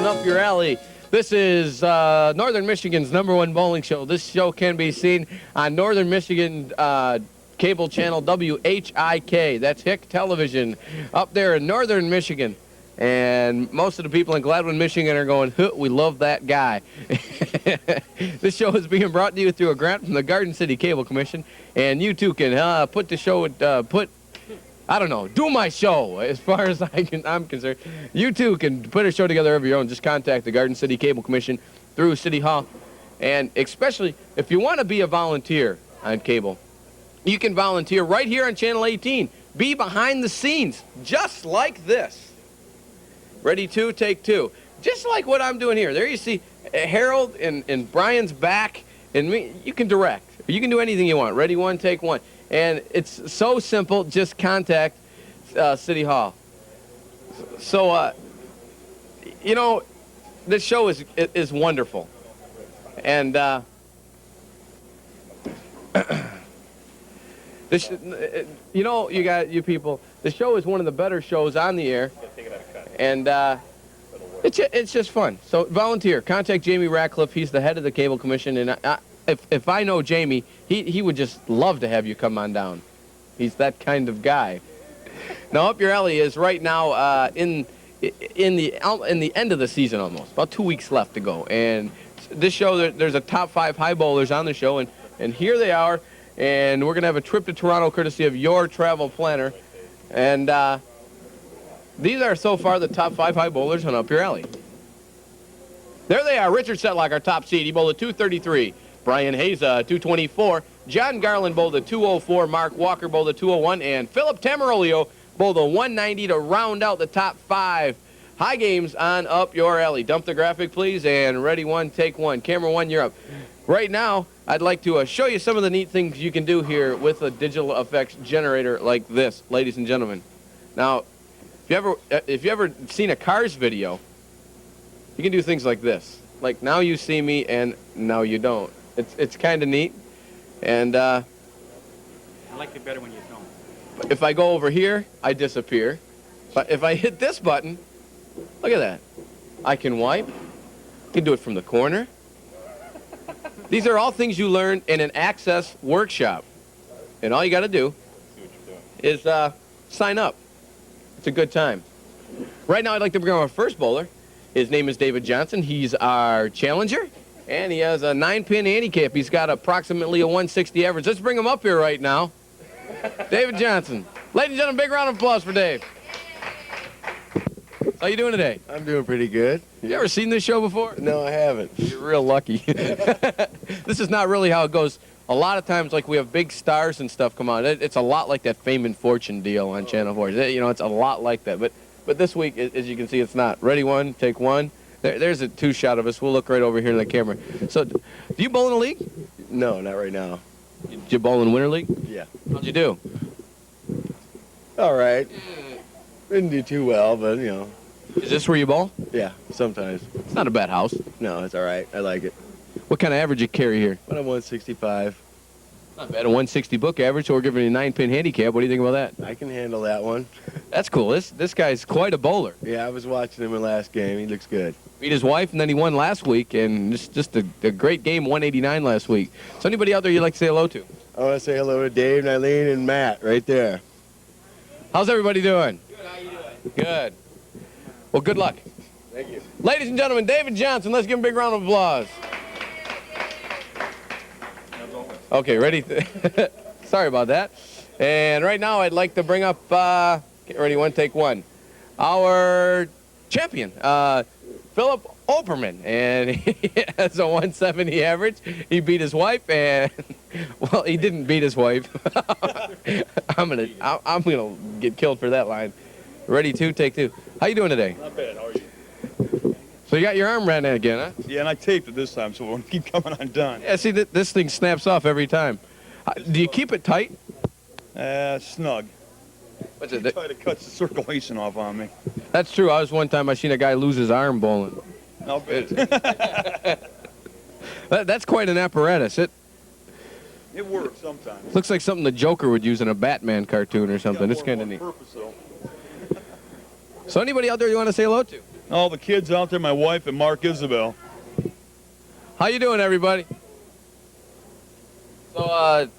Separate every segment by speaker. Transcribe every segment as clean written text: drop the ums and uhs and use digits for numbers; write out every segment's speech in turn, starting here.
Speaker 1: up your alley. This is Northern Michigan's #1 bowling show. This show can be seen on Northern Michigan cable channel WHIK. That's Hick Television up there in Northern Michigan. And most of the people in Gladwin, Michigan are going, huh, we love that guy. This show is being brought to you through a grant from the Garden City Cable Commission. And you too can put the show, I don't know, do my show as far as I'm concerned. You too can put a show together of your own. Just contact the Garden City Cable Commission through City Hall. And especially if you want to be a volunteer on cable, you can volunteer right here on Channel 18. Be behind the scenes, just like this. Ready, two, take two. Just like what I'm doing here. There you see Harold and Brian's back, and me. You can direct. You can do anything you want. Ready, one, take one. And it's so simple. Just contact City Hall. So, you know, this show is wonderful. And this, you know, you people, the show is one of the better shows on the air. And it's just fun. So volunteer. Contact Jamie Ratcliffe. He's the head of the Cable Commission. And if I know Jamie, he would just love to have you come on down. He's that kind of guy. Now, Up Your Alley is right now in the end of the season almost. About 2 weeks left to go. And this show, there's a top 5 high bowlers on the show. And here they are. And we're going to have a trip to Toronto courtesy of your travel planner. And these are so far the top 5 high bowlers on Up Your Alley. There they are. Richard Setlock, our top seed. He bowled a 233. Brian Hayes, 224. John Garland bowled a 204. Mark Walker bowled a 201. And Philip Tamarolio bowled a 190 to round out the top 5 high games on Up Your Alley. Dump the graphic, please. And ready, one, take one. Camera one, you're up. Right now, I'd like to show you some of the neat things you can do here with a digital effects generator like this, ladies and gentlemen. Now, if you ever seen a Cars video, you can do things like this. Like, now you see me and now you don't. It's kind of neat. And
Speaker 2: I like it better when you don't.
Speaker 1: If I go over here, I disappear. But if I hit this button, look at that. I can wipe. I can do it from the corner. These are all things you learn in an Access workshop. And all you got to do is sign up. It's a good time. Right now, I'd like to bring on our first bowler. His name is David Johnson. He's our challenger, and he has a 9-pin handicap. He's got approximately a 160 average. Let's bring him up here right now. David Johnson. Ladies and gentlemen, big round of applause for Dave. How you doing today?
Speaker 3: I'm doing pretty good.
Speaker 1: You ever seen this show before?
Speaker 3: No, I haven't.
Speaker 1: You're real lucky. This is not really how it goes. A lot of times, like, we have big stars and stuff come on. It's a lot like that Fame and Fortune deal on Channel 4. You know, it's a lot like that. But this week, as you can see, it's not. Ready, one, take one. There's a 2-shot of us. We'll look right over here in the camera. So, do you bowl in a league?
Speaker 3: No, not right now.
Speaker 1: Did you bowl in Winter League?
Speaker 3: Yeah.
Speaker 1: How'd you do?
Speaker 3: All right. Didn't do too well, but, you know.
Speaker 1: Is this where you bowl?
Speaker 3: Yeah, sometimes.
Speaker 1: It's not a bad house.
Speaker 3: No, it's all right. I like it.
Speaker 1: What kind of average you carry here?
Speaker 3: But I'm 165.
Speaker 1: Not bad. A 160 book average, so we're giving you a 9-pin handicap. What do you think about that?
Speaker 3: I can handle that one.
Speaker 1: That's cool. This guy's quite a bowler.
Speaker 3: Yeah, I was watching him in the last game. He looks good.
Speaker 1: Beat his wife, and then he won last week, and just a great game, 189 last week. So anybody out there you'd like to say hello to?
Speaker 3: I want to say hello to Dave, and Eileen, and Matt right there.
Speaker 1: How's everybody doing?
Speaker 2: Good, how you doing?
Speaker 1: Good. Well, good luck.
Speaker 3: Thank you.
Speaker 1: Ladies and gentlemen, David Johnson. Let's give him a big round of applause. Okay, ready? Sorry about that. And right now, I'd like to bring up, get ready, one, take one, our champion, Philip Operman. And he has a 170 average. He beat his wife, and, well, he didn't beat his wife. I'm gonna get killed for that line. Ready, two, take two. How you doing today?
Speaker 4: Not bad. How are you?
Speaker 1: So you got your arm ran again, huh?
Speaker 4: Yeah, and I taped it this time, so it won't keep coming undone.
Speaker 1: Yeah, see, this thing snaps off every time. Do you keep it tight?
Speaker 4: Snug.
Speaker 1: What's it?
Speaker 4: Try to cut the circulation off on me.
Speaker 1: That's true. I was one time, I seen a guy lose his arm bowling.
Speaker 4: Not bad.
Speaker 1: That's quite an apparatus. It
Speaker 4: It works sometimes.
Speaker 1: looks like something the Joker would use in a Batman cartoon or something. It's kind of neat.
Speaker 4: Purpose, though.
Speaker 1: So anybody out there you want to say hello to?
Speaker 4: All the kids out there, my wife and Mark Isabel.
Speaker 1: How you doing, everybody? So,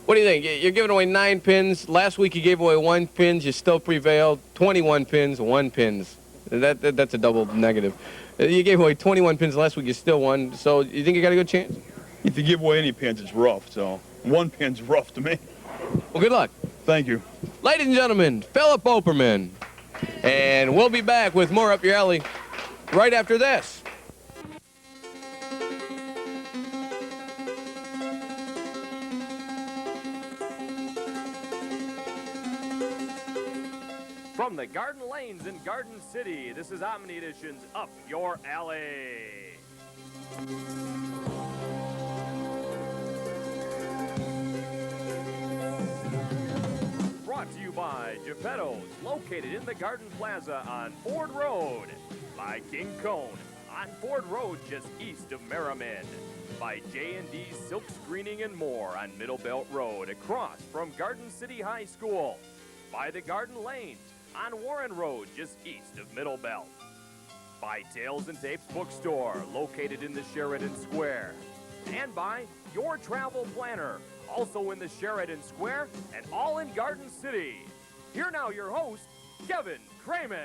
Speaker 1: what do you think? You're giving away 9 pins. Last week you gave away 1 pins. You still prevailed. 21 pins, 1 pins. That's a double negative. You gave away 21 pins last week. You still won. So you think you got a good chance?
Speaker 4: If you give away any pins, it's rough. So 1 pin's rough to me.
Speaker 1: Well, good luck.
Speaker 4: Thank you.
Speaker 1: Ladies and gentlemen, Philip Operman. And we'll be back with more Up Your Alley right after this.
Speaker 5: From the Garden Lanes in Garden City, this is Omni Edition's Up Your Alley. Brought to you by Geppetto's, located in the Garden Plaza on Ford Road. By King Cone, on Ford Road just east of Merriman. By J&D Silk Screening and More on Middle Belt Road, across from Garden City High School. By the Garden Lanes, on Warren Road, just east of Middle Belt. By Tales and Tapes Bookstore, located in the Sheridan Square. And by Your Travel Planner, also in the Sheridan Square and all in Garden City. Here now your host, Kevin Krames.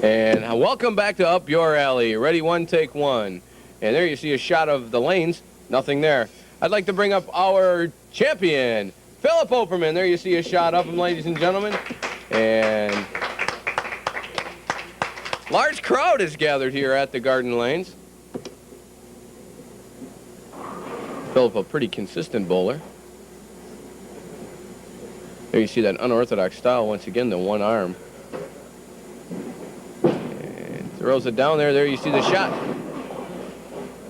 Speaker 1: And welcome back to Up Your Alley. Ready, one, take one. And there you see a shot of the lanes. Nothing there. I'd like to bring up our champion, Philip Operman. There you see a shot of him, ladies and gentlemen. And large crowd is gathered here at the Garden Lanes. Philip, a pretty consistent bowler. There you see that unorthodox style once again, the one arm. And throws it down there. There you see the shot.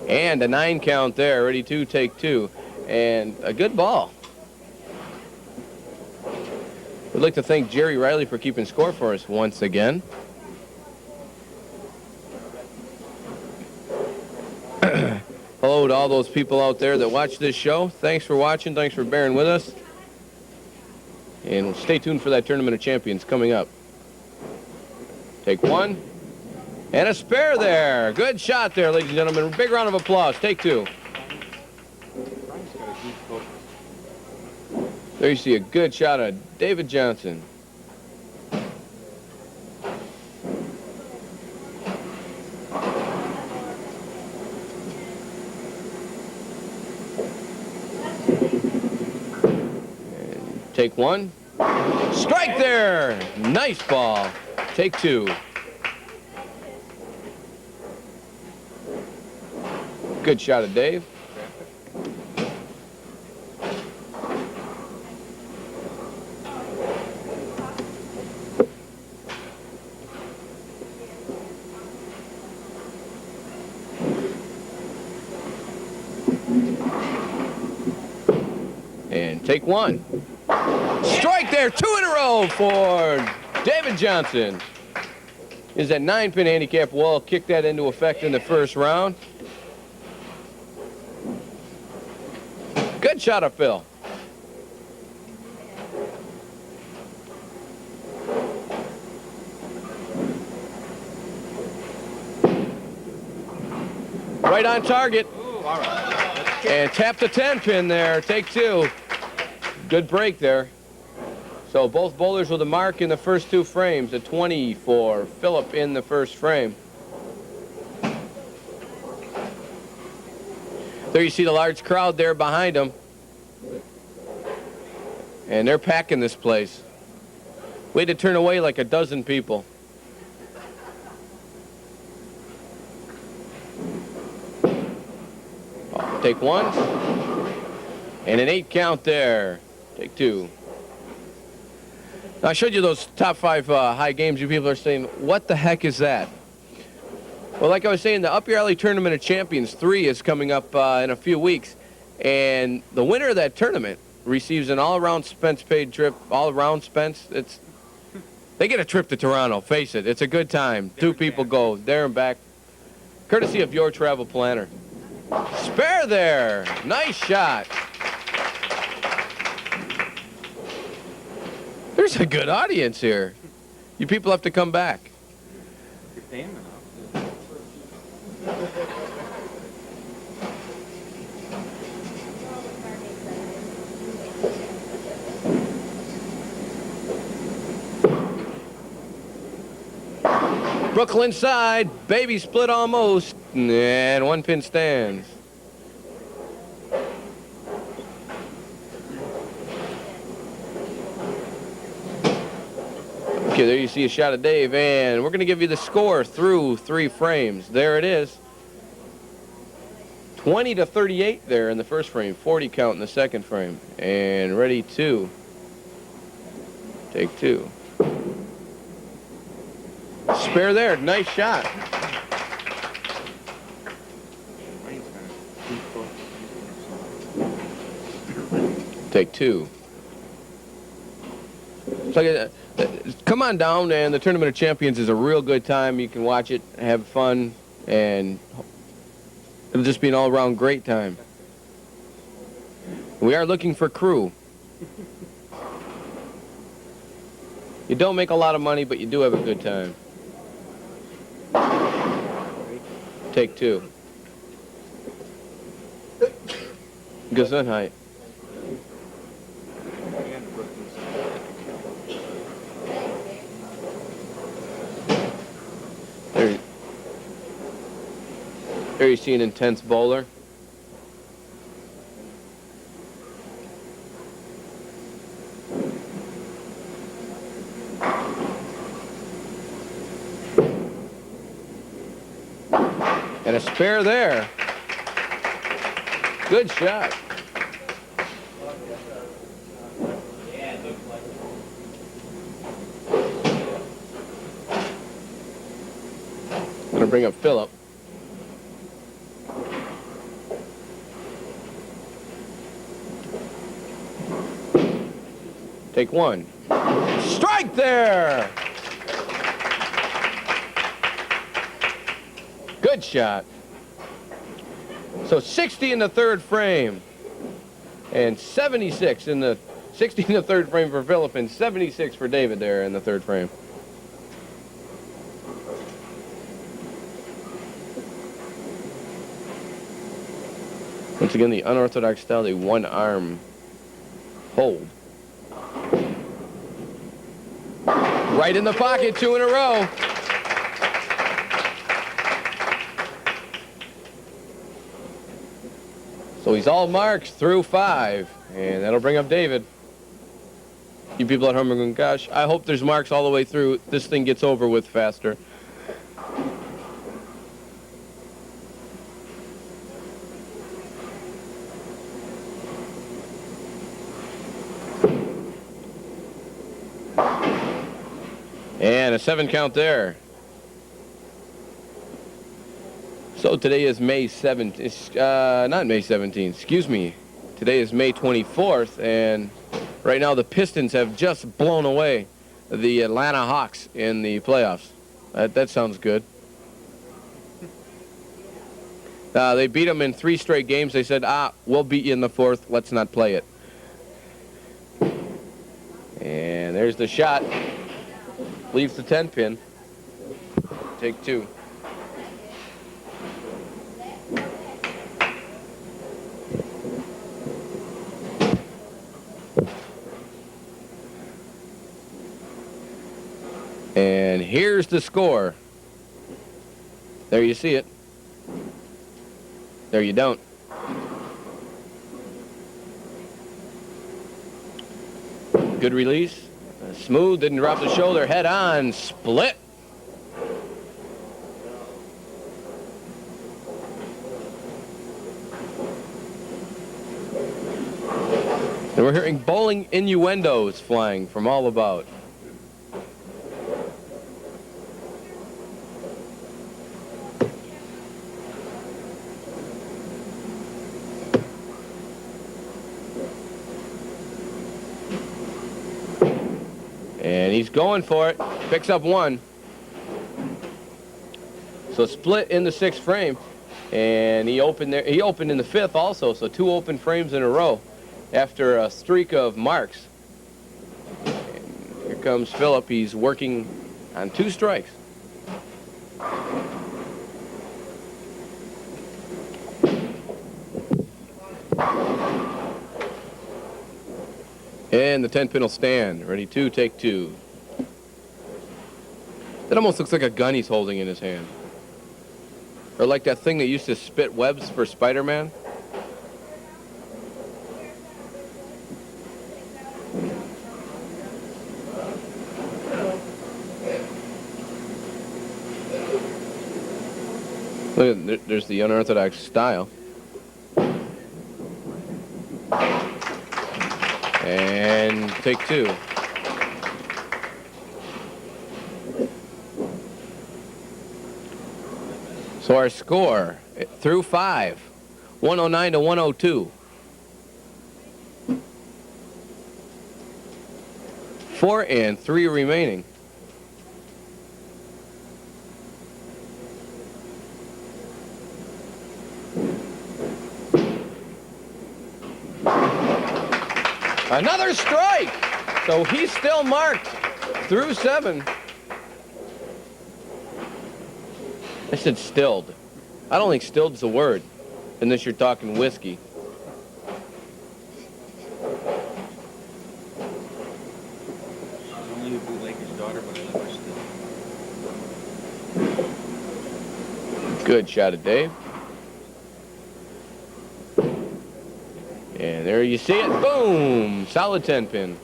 Speaker 1: And a 9 count there. Ready to take 2. And a good ball. We'd like to thank Jerry Riley for keeping score for us once again. Hello to all those people out there that watch this show. Thanks for watching. Thanks for bearing with us. And stay tuned for that Tournament of Champions coming up. Take 1. And a spare there. Good shot there, ladies and gentlemen. Big round of applause. Take 2. There you see a good shot of David Johnson. And take 1. Strike there. Nice ball. Take 2. Good shot of Dave. And take 1. Strike there, 2 in a row for David Johnson. Is that 9-pin handicap wall, kick that into effect in the first round. Good shot of Phil. Right on target.
Speaker 2: Ooh, all right.
Speaker 1: And tap the 10-pin there. Take 2. Good break there. So both bowlers with a mark in the first 2 frames. A 20 for Philip in the first frame. There you see the large crowd there behind him. And they're packing this place. Way to turn away like a dozen people. Oh, take 1. And an 8 count there. Take 2. Now, I showed you those top 5 high games. You people are saying, what the heck is that? Well, like I was saying, the Up Your Alley Tournament of Champions 3 is coming up in a few weeks. And the winner of that tournament receives an all-around Spence paid trip. All-around Spence. They get a trip to Toronto. Face it. It's a good time. 2 people go there and back. Courtesy of Your Travel Planner. Spare there. Nice shot. There's a good audience here. You people have to come back.
Speaker 2: You're paying enough.
Speaker 1: Brooklyn side, baby split almost, and 1 pin stands. Okay, there you see a shot of Dave, and we're going to give you the score through 3 frames. There it is. 20-38 there in the first frame, 40 count in the second frame, and ready to take 2. Spare there, nice shot. Take 2. So, come on down, and the Tournament of Champions is a real good time. You can watch it, have fun, and it'll just be an all-around great time. We are looking for crew. You don't make a lot of money, but you do have a good time. Take 2. Gesundheit. There you see an intense bowler. And a spare there. Good shot. Gonna bring up Phillip. Take 1. Strike there! Good shot. So 60 in the third frame. And 76 in the 60 in the third frame for Phillip and 76 for David there in the third frame. Once again, the unorthodox style, the 1-arm hold. Right in the pocket, 2 in a row. So he's all marks through 5, and that'll bring up David. You people at home are going, gosh, I hope there's marks all the way through. This thing gets over with faster. And a 7 count there. So today is May 7th, not May 17th, excuse me. Today is May 24th, and right now the Pistons have just blown away the Atlanta Hawks in the playoffs. That sounds good. They beat them in 3 straight games. They said, we'll beat you in the 4th. Let's not play it. And there's the shot. Leaves the 10 pin. Take 2. And here's the score. There you see it. There you don't. Good release. Smooth, didn't drop the shoulder, head on, split. And we're hearing bowling innuendos flying from all about. And he's going for it. Picks up 1. So split in the 6th frame. And he opened there. He opened in the 5th also. So 2 open frames in a row after a streak of marks. And here comes Phillip. He's working on 2 strikes. And the 10-pin will stand. Ready, 2, take 2. That almost looks like a gun he's holding in his hand. Or like that thing that used to spit webs for Spider-Man. Look, there's the unorthodox style. And take 2. So our score through 5, 109 to 102. 4 and 3 remaining. Another strike! So he's still marked through 7. I said stilled. I don't think stilled's a word, unless you're talking whiskey.
Speaker 2: Only a bootlegger's daughter, but I love her still.
Speaker 1: Good shot of Dave. And there you see it. Boom! Solid 10-pin.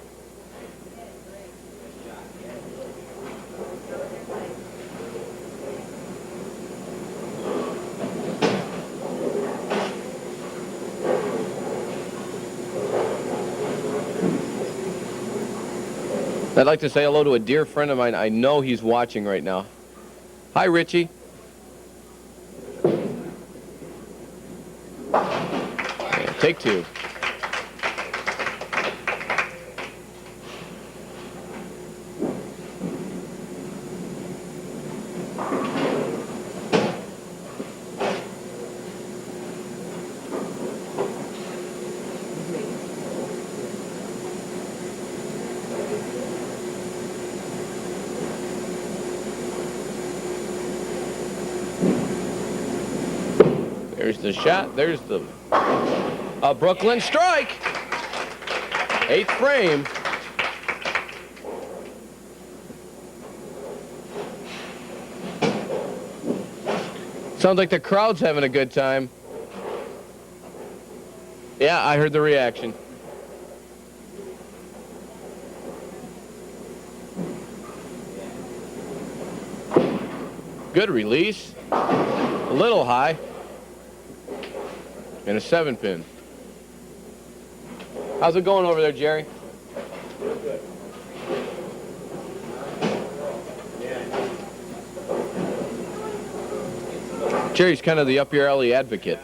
Speaker 1: I'd like to say hello to a dear friend of mine. I know he's watching right now. Hi, Richie. And take 2. There's the shot. There's the Brooklyn strike. 8th frame. Sounds like the crowd's having a good time. Yeah, I heard the reaction. Good release. A little high. And a 7-pin. How's it going over there, Jerry? Jerry's kind of the up your alley advocate.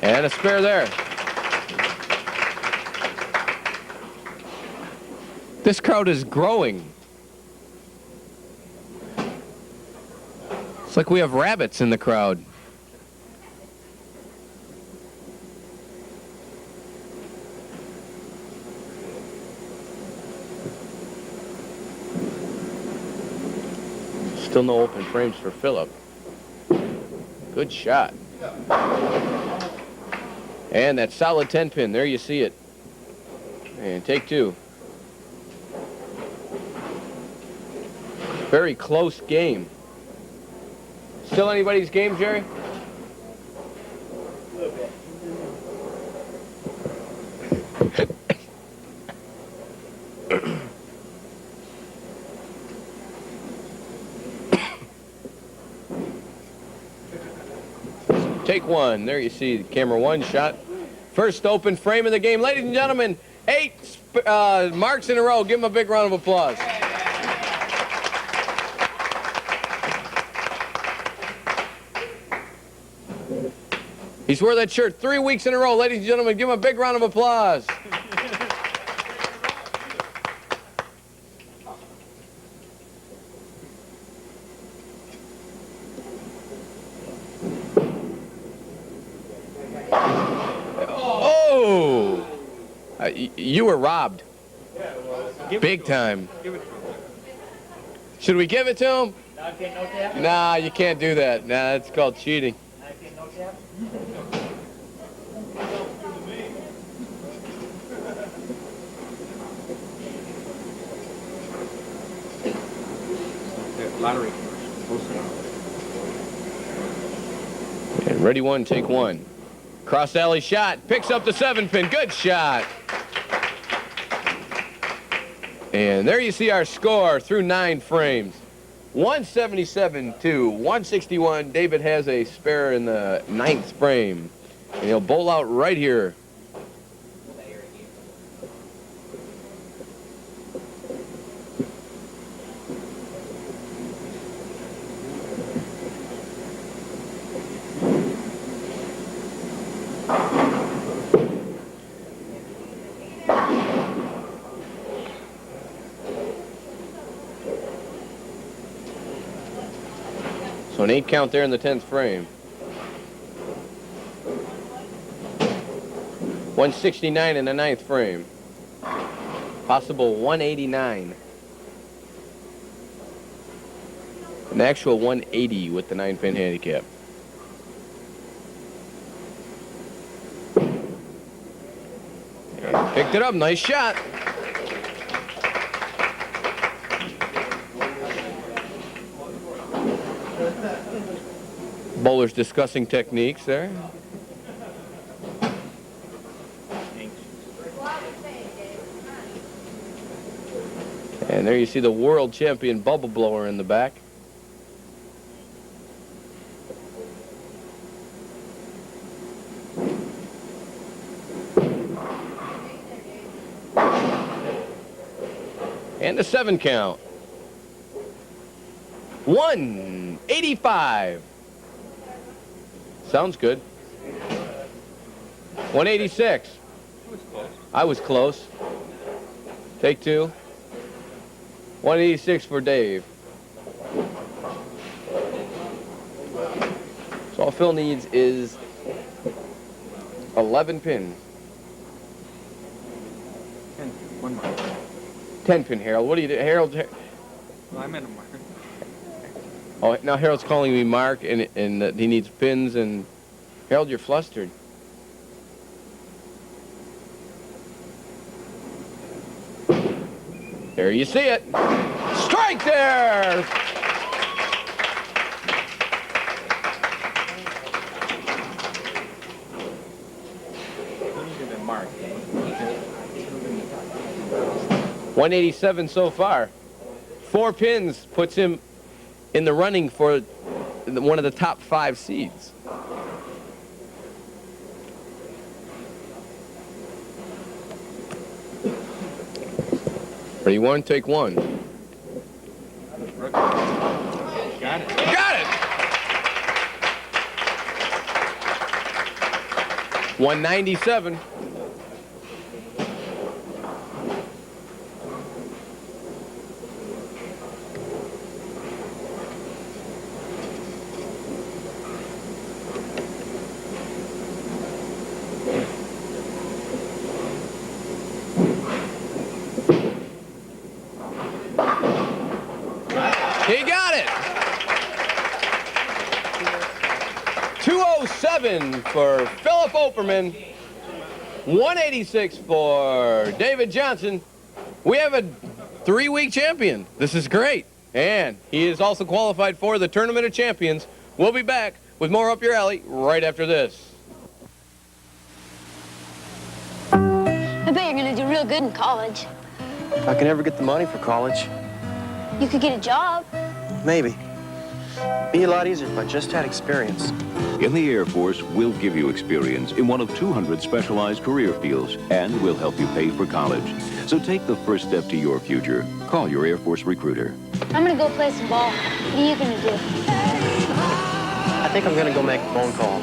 Speaker 1: And a spare there. This crowd is growing. It's like we have rabbits in the crowd. Still no open frames for Phillip. Good shot. And that solid 10-pin. There you see it. And take 2. Very close game. Still anybody's game, Jerry? A little bit. Take 1. There you see camera 1 shot. First open frame of the game. Ladies and gentlemen, 8 marks in a row. Give him a big round of applause. He's wore that shirt 3 weeks in a row. Ladies and gentlemen, give him a big round of applause. you were robbed. Big time.
Speaker 2: Give it to him.
Speaker 1: Should we give it to him? Nah, you can't do that. Nah, that's called cheating.
Speaker 2: Lottery.
Speaker 1: And ready one, take one. Cross alley shot. Picks up the 7-pin. Good shot. And there you see our score through 9 frames. 177 to 161. David has a spare in the 9th frame. And he'll bowl out right here. So an 8 count there in the 10th frame. 169 in the 9th frame. Possible 189. An actual 180 with the 9-pin handicap. And picked it up. Nice shot. Bowlers discussing techniques there. And there you see the world champion bubble blower in the back. And a 7 count. 185. Sounds good. 186. I was close. Take 2. 186 for Dave. So all Phil needs is 11 pins.
Speaker 2: 1 mark.
Speaker 1: 10 pin, Harold. What do you do? Harold.
Speaker 2: Well, I meant a mark.
Speaker 1: Oh, now Harold's calling me Mark, and he needs pins, and Harold, you're flustered. There you see it. Strike there!
Speaker 2: Should have been marked.
Speaker 1: 187 so far. 4 pins puts him in the running for one of the top 5 seeds. Ready one, take 1.
Speaker 2: Got it.
Speaker 1: Got it! 197. He got it! 207 for Philip Operman. 186 for David Johnson. We have a 3-week champion. This is great. And he is also qualified for the Tournament of Champions. We'll be back with more Up Your Alley right after this.
Speaker 6: I bet you're gonna do real good in college.
Speaker 7: If I can ever get the money for college,
Speaker 6: You could get a job.
Speaker 7: maybe. It'd be a lot easier if I just had experience.
Speaker 8: In the Air Force, we'll give you experience in one of 200 specialized career fields, and we'll help you pay for college. So take the first step to your future. Call your Air Force recruiter.
Speaker 6: I'm gonna go play some ball. What are you gonna do?
Speaker 7: I think I'm gonna go make a phone call.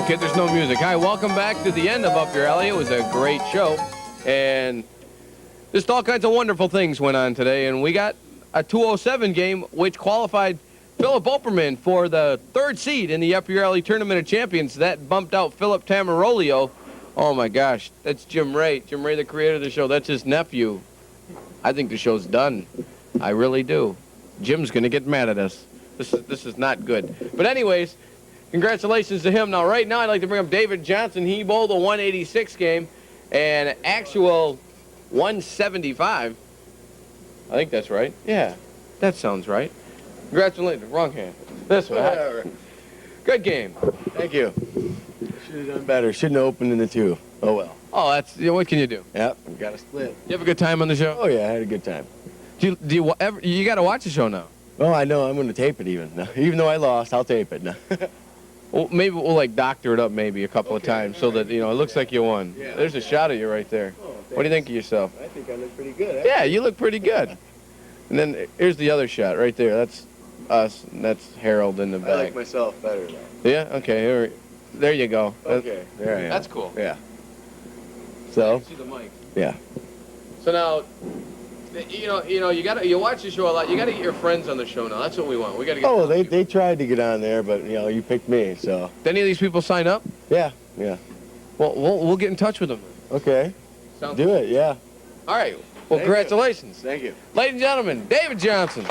Speaker 1: Okay, there's no music. Hi, welcome back to the end of Up Your Alley. It was a great show. And just all kinds of wonderful things went on today. And we got a 207 game, which qualified Philip Operman for the 3rd seed in the Up Your Alley Tournament of Champions. That bumped out Philip Tamarolio. Oh my gosh, that's Jim Ray. Jim Ray, the creator of the show. That's his nephew. I think the show's done. I really do. Jim's gonna get mad at us. This is not good. But anyways, congratulations to him. Now, right now, I'd like to bring up David Johnson. He bowled a 186 game and actual 175. I think that's right. Yeah, that sounds right. Congratulations. Wrong hand. This one.
Speaker 3: Whatever.
Speaker 1: Good game.
Speaker 3: Thank you. Should have done better. Shouldn't have opened in the 2. Oh, well.
Speaker 1: Oh, that's what can you do?
Speaker 3: Yep, we got a split.
Speaker 1: You have a good time on the show?
Speaker 3: Oh, yeah, I had a good time.
Speaker 1: Do you ever? You got to watch the show now.
Speaker 3: Oh, I know. I'm going to tape it even. No, even though I lost, I'll tape it. No.
Speaker 1: Well, maybe we'll like doctor it up maybe a couple of times so that it looks like you won.
Speaker 3: Yeah.
Speaker 1: There's a shot of you right there. What do you think of yourself?
Speaker 3: I think I look pretty good.
Speaker 1: Yeah, you look pretty good. And then here's the other shot right there. That's us. And that's Harold in the
Speaker 3: I
Speaker 1: back.
Speaker 3: like myself better, though.
Speaker 1: Yeah. Okay. There you go.
Speaker 3: Okay, there I am.
Speaker 1: That's cool.
Speaker 3: Yeah. So,
Speaker 1: See the mic.
Speaker 3: yeah.
Speaker 1: So now, you watch the show a lot. You got to get your friends on the show now. That's what we want. We got to get.
Speaker 3: Oh, they tried to get on there, but, you picked me, so.
Speaker 1: Did any of these people sign up?
Speaker 3: Yeah.
Speaker 1: Well, we'll get in touch with them.
Speaker 3: Okay.
Speaker 1: Sounds
Speaker 3: Do it, yeah.
Speaker 1: All right. Well,
Speaker 3: Thank you.
Speaker 1: congratulations.
Speaker 3: Thank you.
Speaker 1: Ladies and gentlemen, David Johnson.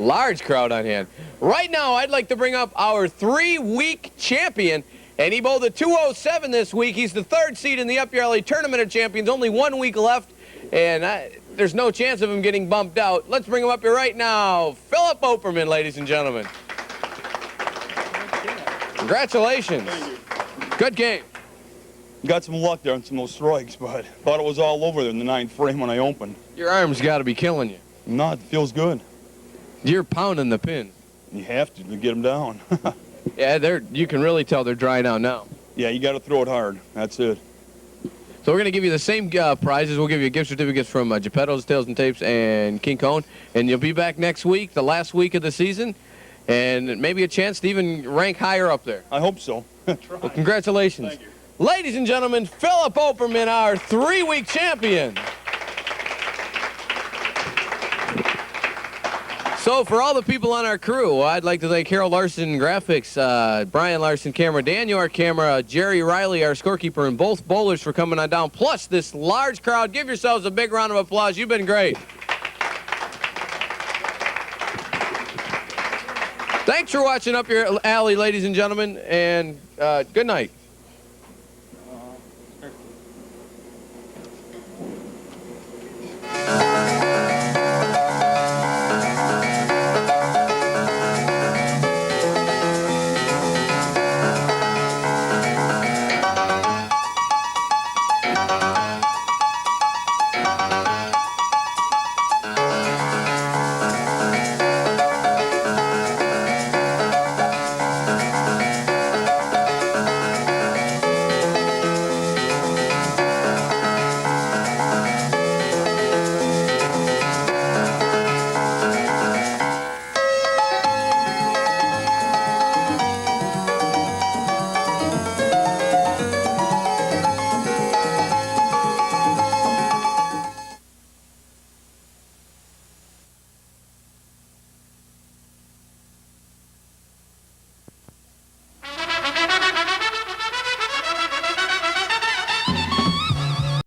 Speaker 1: Large crowd on hand. Right now, I'd like to bring up our 3-week champion, and he bowled a 207 this week. He's the 3rd seed in the Up Your Alley Tournament of Champions. Only 1 week left, and there's no chance of him getting bumped out. Let's bring him up here right now. Philip Operman, ladies and gentlemen. Congratulations. Good game.
Speaker 4: Got some luck there on some of those strikes, but thought it was all over there in the 9th frame when I opened.
Speaker 1: Your arm's got to be killing you.
Speaker 4: No, it feels good.
Speaker 1: You're pounding the pin.
Speaker 4: You have to get them down.
Speaker 1: Yeah, you can really tell they're drying out now.
Speaker 4: Yeah, you got to throw it hard. That's it.
Speaker 1: So we're going to give you the same prizes. We'll give you gift certificates from Geppetto's, Tails and Tapes, and King Cone. And you'll be back next week, the last week of the season, and maybe a chance to even rank higher up there.
Speaker 4: I hope so.
Speaker 1: Well, congratulations.
Speaker 4: Thank you.
Speaker 1: Ladies and gentlemen, Philip Operman, our 3-week champion. So for all the people on our crew, I'd like to thank Harold Larson Graphics, Brian Larson Camera, Dan York Camera, Jerry Riley, our scorekeeper, and both bowlers for coming on down, plus this large crowd. Give yourselves a big round of applause. You've been great. Thanks for watching Up Your Alley, ladies and gentlemen, and good night.